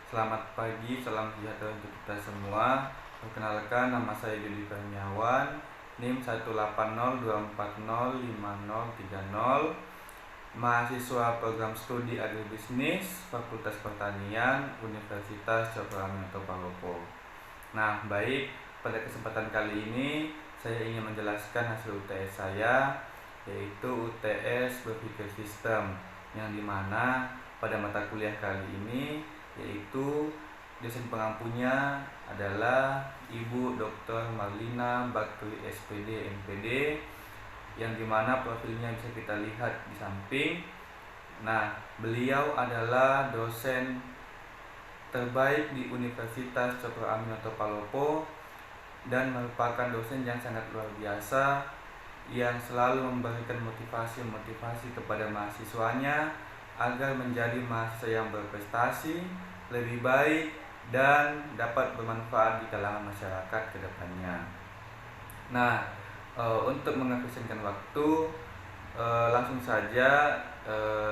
Selamat pagi, salam sejahtera untuk kita semua. Perkenalkan, nama saya Yudi Kurniawan, NIM 18024050030, mahasiswa program studi agribisnis, Fakultas Pertanian, Universitas Cokro Aminoto Palopo. Nah, baik, pada kesempatan kali ini saya ingin menjelaskan hasil UTS saya, yaitu UTS Berpikir Sistem, yang dimana pada mata kuliah kali ini yaitu dosen pengampunya adalah Ibu Dr. Marlina Bakri SPD MPD, yang dimana profilnya bisa kita lihat di samping. Nah, beliau adalah dosen terbaik di Universitas Cokro Aminoto Palopo dan merupakan dosen yang sangat luar biasa, yang selalu memberikan motivasi kepada mahasiswanya agar menjadi mahasiswa yang berprestasi, lebih baik, dan dapat bermanfaat di kalangan masyarakat ke depannya. Nah, untuk mengefisienkan waktu, langsung saja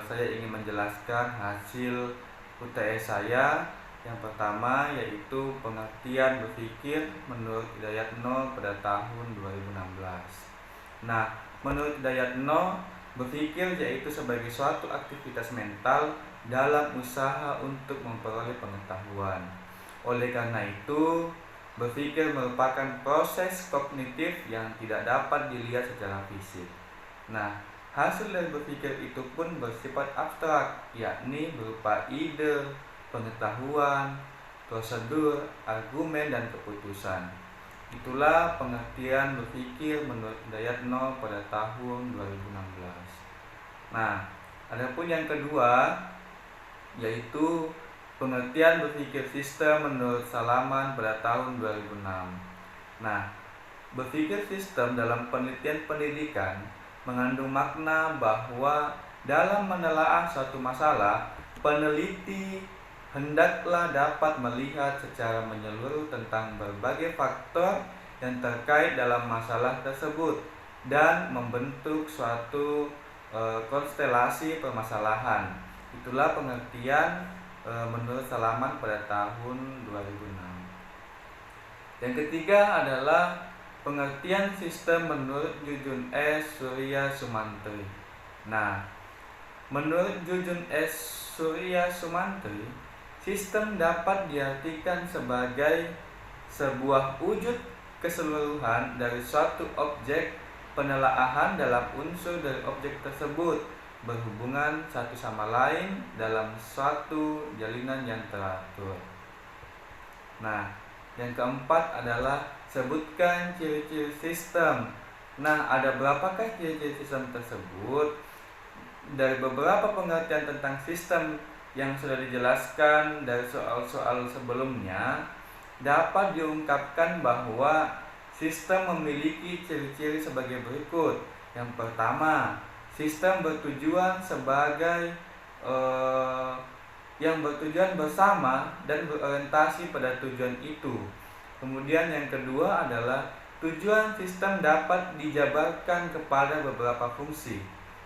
saya ingin menjelaskan hasil UTS saya. Yang pertama yaitu pengertian berpikir menurut Hidayatno pada tahun 2016. Nah, menurut Hidayatno, berpikir yaitu sebagai suatu aktivitas mental dalam usaha untuk memperoleh pengetahuan. Oleh karena itu, berpikir merupakan proses kognitif yang tidak dapat dilihat secara fisik. Nah, hasil dari berpikir itu pun bersifat abstrak, yakni berupa ide, pengetahuan, prosedur, argumen, dan keputusan. Itulah pengertian berpikir menurut Hidayatno pada tahun 2016. Nah, adapun yang kedua yaitu pengertian berpikir sistem menurut Salaman pada tahun 2006. Nah, berpikir sistem dalam penelitian pendidikan mengandung makna bahwa dalam menelaah suatu masalah, peneliti hendaklah dapat melihat secara menyeluruh tentang berbagai faktor yang terkait dalam masalah tersebut dan membentuk suatu konstelasi permasalahan. Itulah pengertian menurut Salaman pada tahun 2006. Yang ketiga adalah pengertian sistem menurut Jujun S. Surya Sumantri. Nah, menurut Jujun S. Surya Sumantri, sistem dapat diartikan sebagai sebuah wujud keseluruhan dari suatu objek, penelaahan dalam unsur dari objek tersebut berhubungan satu sama lain dalam suatu jalinan yang teratur. Nah, yang keempat adalah sebutkan ciri-ciri sistem. Nah, ada berapakah ciri-ciri sistem tersebut? Dari beberapa pengertian tentang sistem yang sudah dijelaskan dari soal-soal sebelumnya, dapat diungkapkan bahwa sistem memiliki ciri-ciri sebagai berikut. Yang pertama, sistem bertujuan sebagai yang bertujuan bersama dan berorientasi pada tujuan itu. Kemudian yang kedua adalah tujuan sistem dapat dijabarkan kepada beberapa fungsi.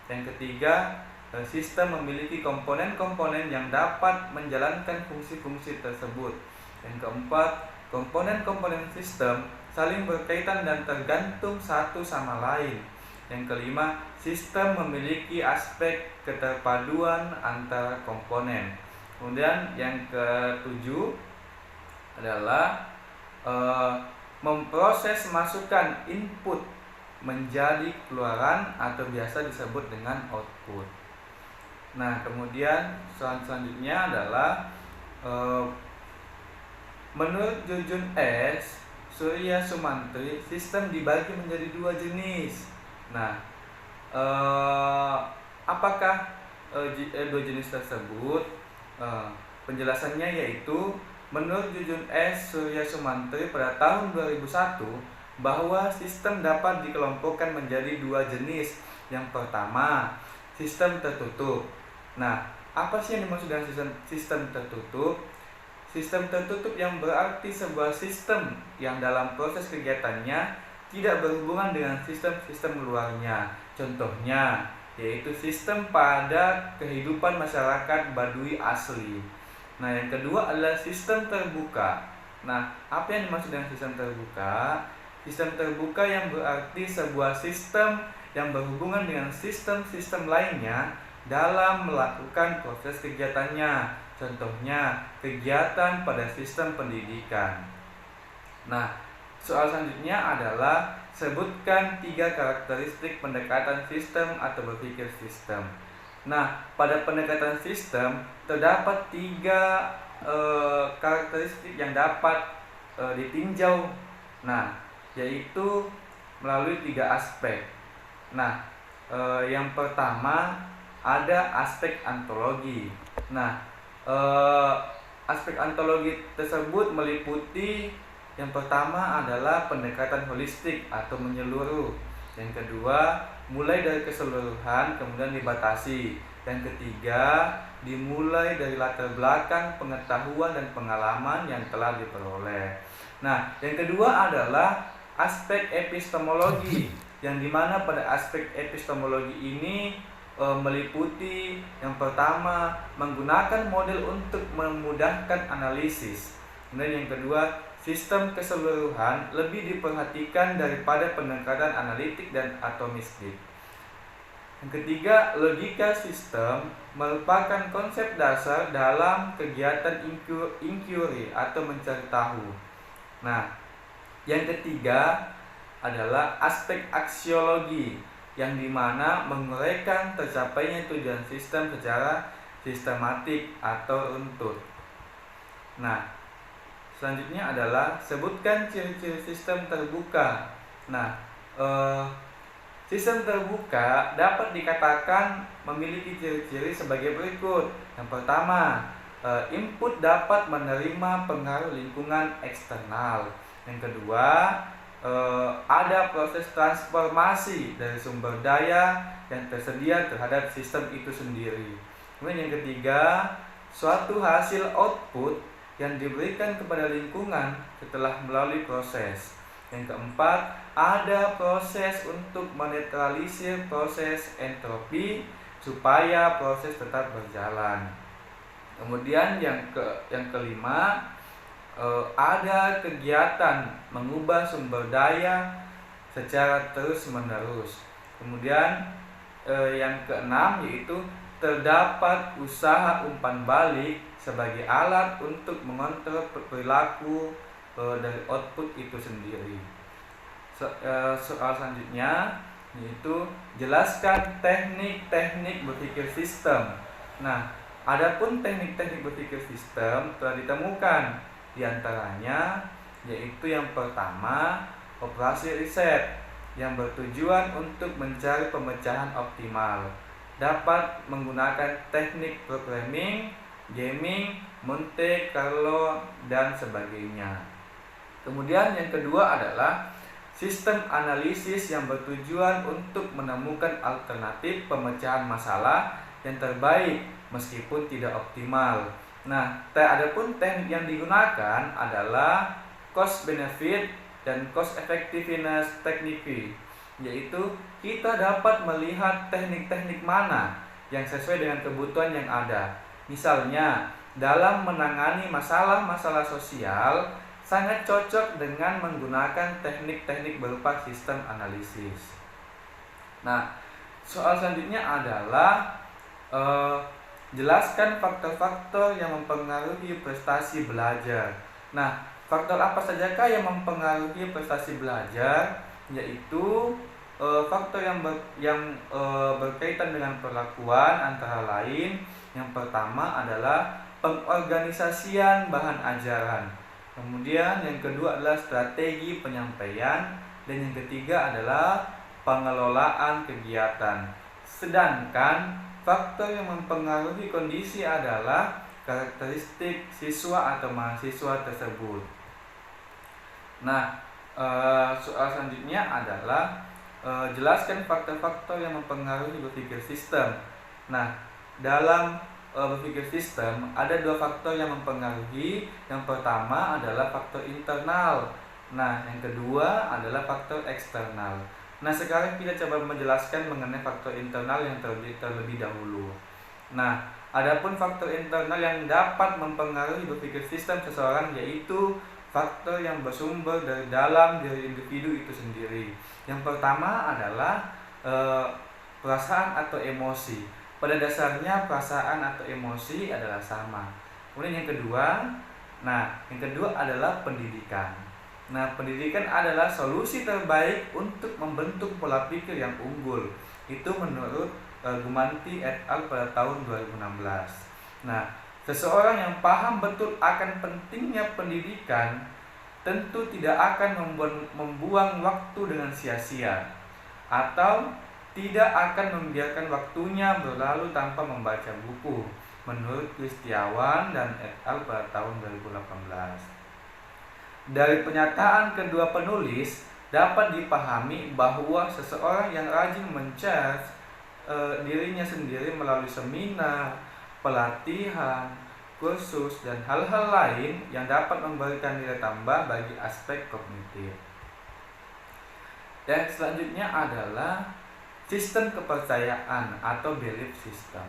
Yang ketiga, sistem memiliki komponen-komponen yang dapat menjalankan fungsi-fungsi tersebut. Yang keempat, komponen-komponen sistem saling berkaitan dan tergantung satu sama lain. Yang kelima, sistem memiliki aspek keterpaduan antara komponen. Kemudian yang ketujuh adalah memproses masukan input menjadi keluaran atau biasa disebut dengan output. Nah, kemudian selanjutnya adalah menurut Jujun S. Surya Sumantri, sistem dibagi menjadi dua jenis. Nah, apakah dua jenis tersebut? Penjelasannya yaitu menurut Jujun S. Surya Sumantri pada tahun 2001 bahwa sistem dapat dikelompokkan menjadi dua jenis. Yang pertama, sistem tertutup. Nah, apa sih yang dimaksud dengan sistem tertutup? Sistem tertutup yang berarti sebuah sistem yang dalam proses kegiatannya tidak berhubungan dengan sistem-sistem luarnya. Contohnya, yaitu sistem pada kehidupan masyarakat Baduy asli. Nah, yang kedua adalah sistem terbuka. Nah, apa yang dimaksud dengan sistem terbuka? Sistem terbuka yang berarti sebuah sistem yang berhubungan dengan sistem-sistem lainnya dalam melakukan proses kegiatannya. Contohnya, kegiatan pada sistem pendidikan. Nah, soal selanjutnya adalah sebutkan 3 karakteristik pendekatan sistem atau berpikir sistem. Nah, pada pendekatan sistem terdapat 3 karakteristik yang dapat ditinjau. Nah, yaitu melalui 3 aspek. Nah, yang pertama ada aspek ontologi. Nah, aspek ontologi tersebut meliputi yang pertama adalah pendekatan holistik atau menyeluruh. Yang kedua, mulai dari keseluruhan kemudian dibatasi. Yang ketiga, dimulai dari latar belakang pengetahuan dan pengalaman yang telah diperoleh. Nah, yang kedua adalah aspek epistemologi, yang dimana pada aspek epistemologi ini meliputi yang pertama menggunakan model untuk memudahkan analisis. Kemudian yang kedua, sistem keseluruhan lebih diperhatikan daripada pendekatan analitik dan atomistik. Yang ketiga, logika sistem merupakan konsep dasar dalam kegiatan inquiry atau mencari tahu. Nah, yang ketiga adalah aspek aksiologi, yang dimana menguraikan tercapainya tujuan sistem secara sistematik atau runtut. Nah, selanjutnya adalah sebutkan ciri-ciri sistem terbuka. Nah, sistem terbuka dapat dikatakan memiliki ciri-ciri sebagai berikut. Yang pertama, input dapat menerima pengaruh lingkungan eksternal. Yang kedua, ada proses transformasi dari sumber daya yang tersedia terhadap sistem itu sendiri. Kemudian yang ketiga, suatu hasil output yang diberikan kepada lingkungan setelah melalui proses. Yang keempat, ada proses untuk menetralisir proses entropi supaya proses tetap berjalan. Kemudian yang kelima, ada kegiatan mengubah sumber daya secara terus-menerus. Kemudian yang keenam yaitu terdapat usaha umpan balik sebagai alat untuk mengontrol perilaku dari output itu sendiri. Soal selanjutnya yaitu jelaskan teknik-teknik berpikir sistem. Nah, adapun teknik-teknik berpikir sistem telah ditemukan. Di antaranya yaitu yang pertama, operasi riset yang bertujuan untuk mencari pemecahan optimal. Dapat menggunakan teknik programming, gaming, Monte Carlo, dan sebagainya. Kemudian yang kedua adalah sistem analisis yang bertujuan untuk menemukan alternatif pemecahan masalah yang terbaik meskipun tidak optimal. Nah, adapun teknik yang digunakan adalah cost benefit dan cost effectiveness technique, yaitu kita dapat melihat teknik-teknik mana yang sesuai dengan kebutuhan yang ada. Misalnya, dalam menangani masalah-masalah sosial sangat cocok dengan menggunakan teknik-teknik berupa sistem analisis. Nah, soal selanjutnya adalah jelaskan faktor-faktor yang mempengaruhi prestasi belajar. Nah, faktor apa sajakah yang mempengaruhi prestasi belajar? Yaitu faktor yang berkaitan dengan perlakuan, antara lain yang pertama adalah pengorganisasian bahan ajaran. Kemudian yang kedua adalah strategi penyampaian, dan yang ketiga adalah pengelolaan kegiatan. Sedangkan faktor yang mempengaruhi kondisi adalah karakteristik siswa atau mahasiswa tersebut. Nah, soal selanjutnya adalah jelaskan faktor-faktor yang mempengaruhi berpikir sistem. Nah, dalam berpikir sistem ada 2 faktor yang mempengaruhi. Yang pertama adalah faktor internal. Nah, yang kedua adalah faktor eksternal. Nah, sekarang kita coba menjelaskan mengenai faktor internal yang terlebih dahulu. Nah, Adapun faktor internal yang dapat mempengaruhi berpikir sistem seseorang yaitu faktor yang bersumber dari dalam diri individu itu sendiri. Yang pertama adalah perasaan atau emosi. Pada dasarnya perasaan atau emosi adalah sama. Kemudian yang kedua adalah pendidikan. Nah, pendidikan adalah solusi terbaik untuk membentuk pola pikir yang unggul. Itu menurut Gumanti et al. Pada tahun 2016. Nah, seseorang yang paham betul akan pentingnya pendidikan tentu tidak akan membuang waktu dengan sia-sia atau tidak akan membiarkan waktunya berlalu tanpa membaca buku, menurut Kristiawan dan et al. Pada tahun 2018. Dari pernyataan kedua penulis dapat dipahami bahwa seseorang yang rajin men-charge dirinya sendiri melalui seminar, pelatihan, kursus, dan hal-hal lain yang dapat memberikan nilai tambah bagi aspek kognitif. Dan selanjutnya adalah sistem kepercayaan atau belief system.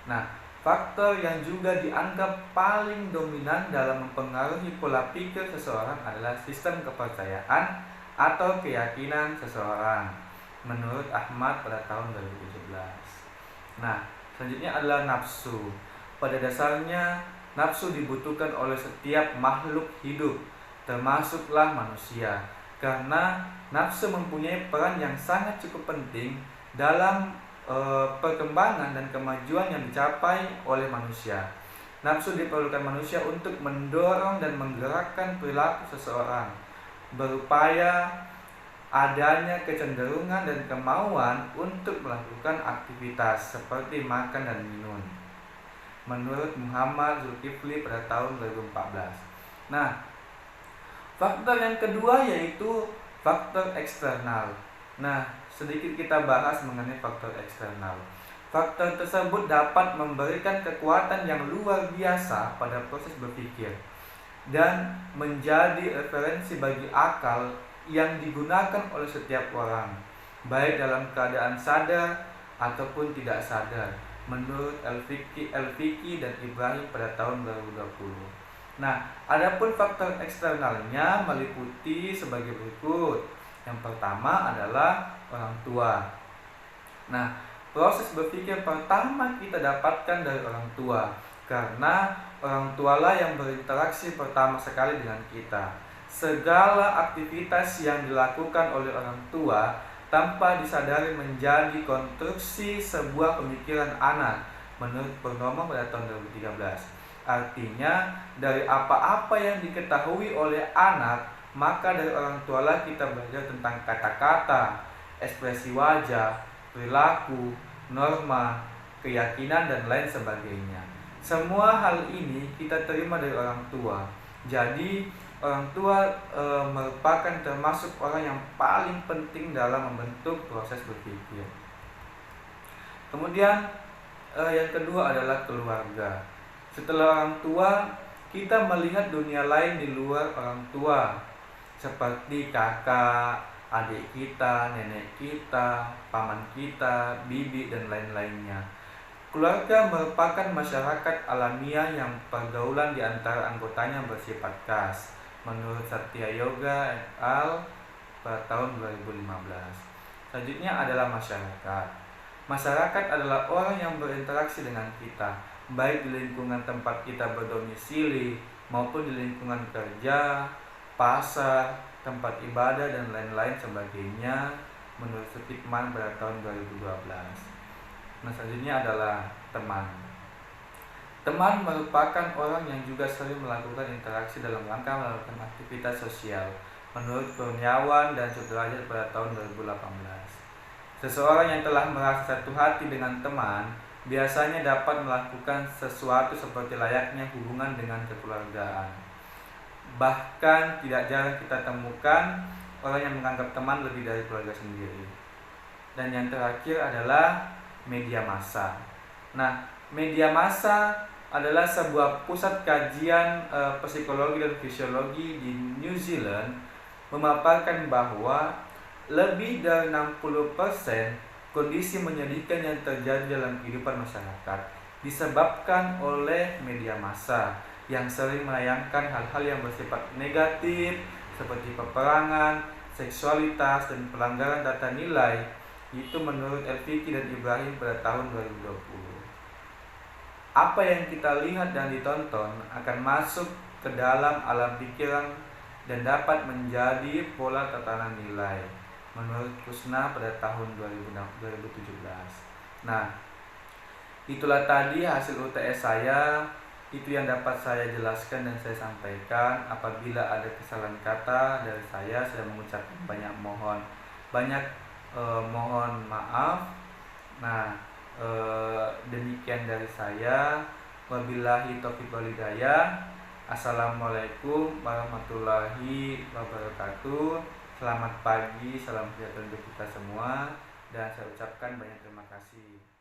Nah, faktor yang juga dianggap paling dominan dalam mempengaruhi pola pikir seseorang adalah sistem kepercayaan atau keyakinan seseorang, menurut Ahmad pada tahun 2017. Nah, selanjutnya adalah nafsu. Pada dasarnya, nafsu dibutuhkan oleh setiap makhluk hidup, termasuklah manusia, karena nafsu mempunyai peran yang sangat cukup penting dalam perkembangan dan kemajuan yang dicapai oleh manusia. Nafsu diperlukan manusia untuk mendorong dan menggerakkan perilaku seseorang, berupaya adanya kecenderungan dan kemauan untuk melakukan aktivitas seperti makan dan minum, menurut Muhammad Zulkifli pada tahun 2014. Nah, faktor yang kedua yaitu faktor eksternal. Nah, sedikit kita bahas mengenai faktor eksternal. Faktor tersebut dapat memberikan kekuatan yang luar biasa pada proses berpikir dan menjadi referensi bagi akal yang digunakan oleh setiap orang, baik dalam keadaan sadar ataupun tidak sadar, menurut El-Fiqi dan Ibrahim pada tahun 2020. Nah, adapun faktor eksternalnya meliputi sebagai berikut. Yang pertama adalah orang tua. Nah, proses berpikir pertama kita dapatkan dari orang tua, karena orang tualah yang berinteraksi pertama sekali dengan kita. Segala aktivitas yang dilakukan oleh orang tua tanpa disadari menjadi konstruksi sebuah pemikiran anak, menurut Purnomo pada tahun 2013. Artinya, dari apa-apa yang diketahui oleh anak, maka dari orang tualah kita belajar tentang kata-kata, ekspresi wajah, perilaku, norma, keyakinan, dan lain sebagainya. Semua hal ini kita terima dari orang tua. Jadi, orang tua merupakan termasuk orang yang paling penting dalam membentuk proses berpikir. Kemudian yang kedua adalah keluarga. Setelah orang tua, kita melihat dunia lain di luar orang tua, seperti kakak, adik kita, nenek kita, paman kita, bibi, dan lain-lainnya. Keluarga merupakan masyarakat alamiah yang pergaulan di antara anggotanya bersifat khas, menurut Satya Yoga et al. Pada tahun 2015. Selanjutnya adalah masyarakat. Masyarakat adalah orang yang berinteraksi dengan kita, baik di lingkungan tempat kita berdomisili maupun di lingkungan kerja, pasar, tempat ibadah, dan lain-lain sebagainya, menurut Sutikman pada tahun 2012. Nah, selanjutnya adalah teman. Teman merupakan orang yang juga sering melakukan interaksi dalam rangka melakukan aktivitas sosial, menurut Kurniawan dan Sudrajat pada tahun 2018. Seseorang yang telah merasa satu hati dengan teman biasanya dapat melakukan sesuatu seperti layaknya hubungan dengan kekeluargaan. Bahkan tidak jarang kita temukan orang yang menganggap teman lebih dari keluarga sendiri. Dan yang terakhir adalah media massa. Nah, media massa adalah sebuah pusat kajian psikologi dan fisiologi di New Zealand memaparkan bahwa lebih dari 60% kondisi menyedihkan yang terjadi dalam kehidupan masyarakat disebabkan oleh media massa yang sering menayangkan hal-hal yang bersifat negatif seperti peperangan, seksualitas, dan pelanggaran data nilai. Itu menurut Elviki dan Ibrahim pada tahun 2020. Apa yang kita lihat dan ditonton akan masuk ke dalam alam pikiran dan dapat menjadi pola tatanan nilai menurut Kusna pada tahun 2017. Nah, itulah tadi hasil UTS saya. Itu yang dapat saya jelaskan dan saya sampaikan. Apabila ada kesalahan kata dari saya mengucapkan mohon maaf. Nah, demikian dari saya. Wabillahi taufiq wal hidayah. Assalamualaikum warahmatullahi wabarakatuh. Selamat pagi, salam sejahtera untuk kita semua, dan saya ucapkan banyak terima kasih.